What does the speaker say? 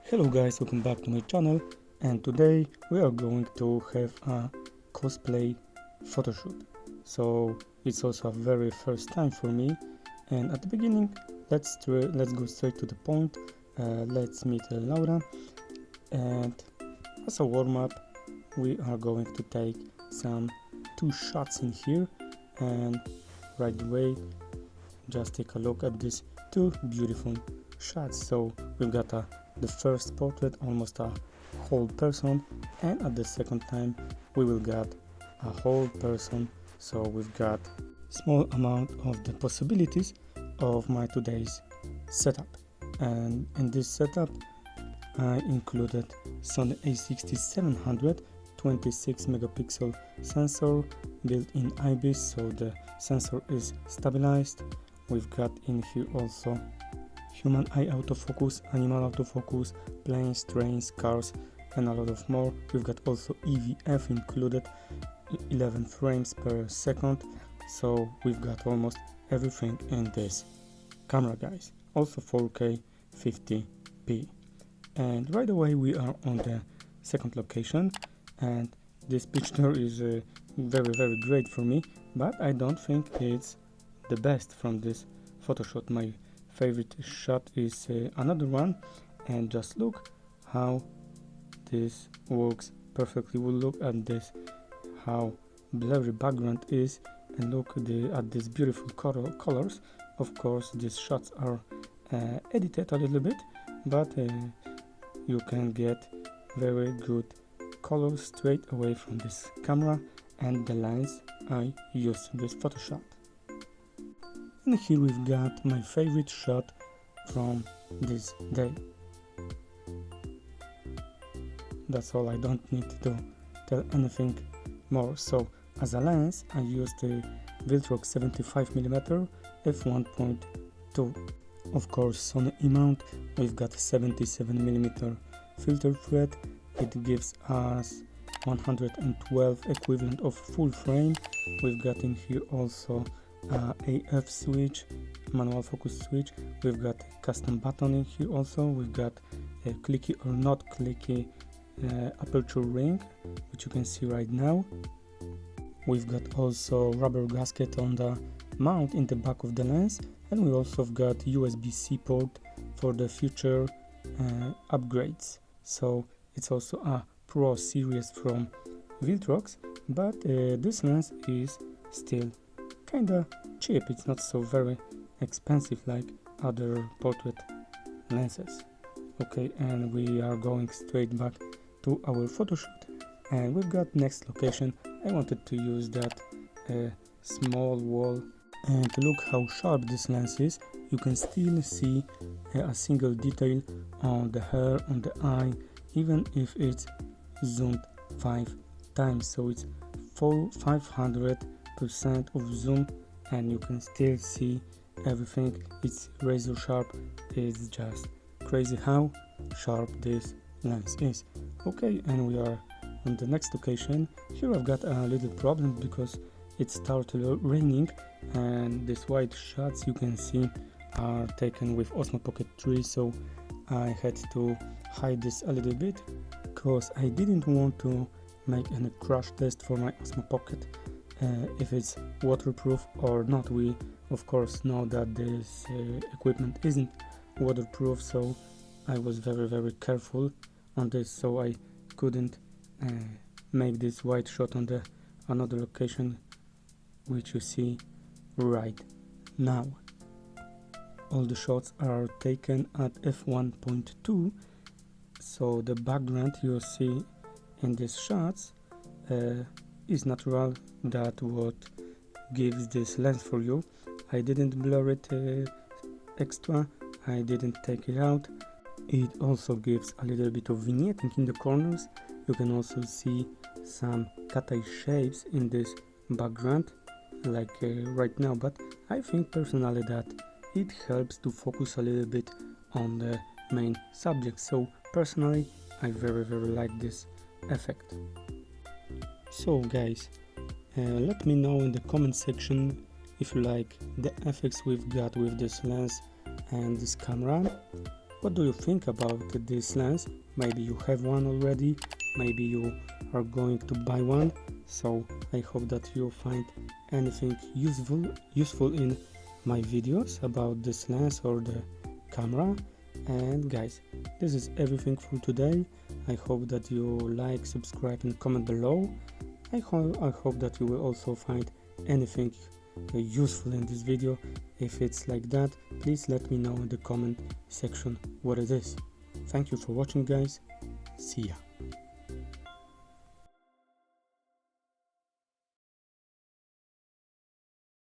Hello guys, welcome back to my channel, and today we are going to have a cosplay photoshoot. So it's also a very first time for me, and at the beginning let's go straight to the point. Let's meet Laura, and as a warm-up we are going to take some 2 shots in here, and right away just take a look at these 2 beautiful shots. So we've got the first portrait, almost a whole person, and at the second time we will get a whole person. So we've got small amount of the possibilities of my today's setup, and in this setup I included Sony A6700 26 megapixel sensor built-in IBIS, so the sensor is stabilized. We've got in here also human eye autofocus, animal autofocus, planes, trains, cars, and a lot of more. We've got also EVF included, 11 frames per second, so we've got almost everything in this camera, guys. Also 4K 50p. And right away we are on the second location, and this picture is very great for me, but I don't think it's the best from this photoshoot. My favorite shot is another one, and just look how this works perfectly. We'll look at this, how blurry background is, and look at these beautiful colors. Of course these shots are edited a little bit, but you can get very good colors straight away from this camera and the lens I used in this photo shot. And here we've got my favorite shot from this day. That's all, I don't need to tell anything more. So as a lens I used the Viltrox 75mm F1.2. Of course Sony E mount, we've got 77mm filter thread. It gives us 112 equivalent of full frame. We've got in here also AF switch, manual focus switch. We've got a custom button in here also. We've got a clicky or not clicky aperture ring, which you can see right now. We've got also rubber gasket on the mount in the back of the lens, and we also have got USB-C port for the future upgrades. So it's also a Pro series from Viltrox, but this lens is still kinda cheap. It's not so very expensive like other portrait lenses. Okay, and we are going straight back to our photoshoot, and we've got next location. I wanted to use that small wall, and look how sharp this lens is. You can still see a single detail on the hair, on the eye, even if it's zoomed 5 times. So it's 500% of zoom, and you can still see everything. It's razor sharp. It's just crazy how sharp this lens is. Okay, and we are on the next location. Here I've got a little problem because it started raining, and these white shots you can see are taken with Osmo Pocket 3, so I had to hide this a little bit because I didn't want to make any crash test for my Osmo Pocket, if it's waterproof or not. We of course know that this equipment isn't waterproof, so I was very careful on this, so I couldn't make this white shot on the another location which you see right now. All the shots are taken at f1.2, so the background you see in these shots is natural. That what gives this lens for you. I didn't blur it extra, I didn't take it out. It also gives a little bit of vignetting in the corners. You can also see some cat-eye shapes in this background, like right now, but I think personally that it helps to focus a little bit on the main subject. So personally I very like this effect. So guys, let me know in the comment section if you like the effects we've got with this lens and this camera. what do you think about this lens? Maybe you have one already, maybe you are going to buy one. So I hope that you find anything useful in my videos about this lens or the camera. And guys, this is everything for today. I hope that you like, subscribe and comment below. I hope that you will also find anything useful in this video. If it's like that, please let me know in the comment section what it is. Thank you for watching, guys. See ya.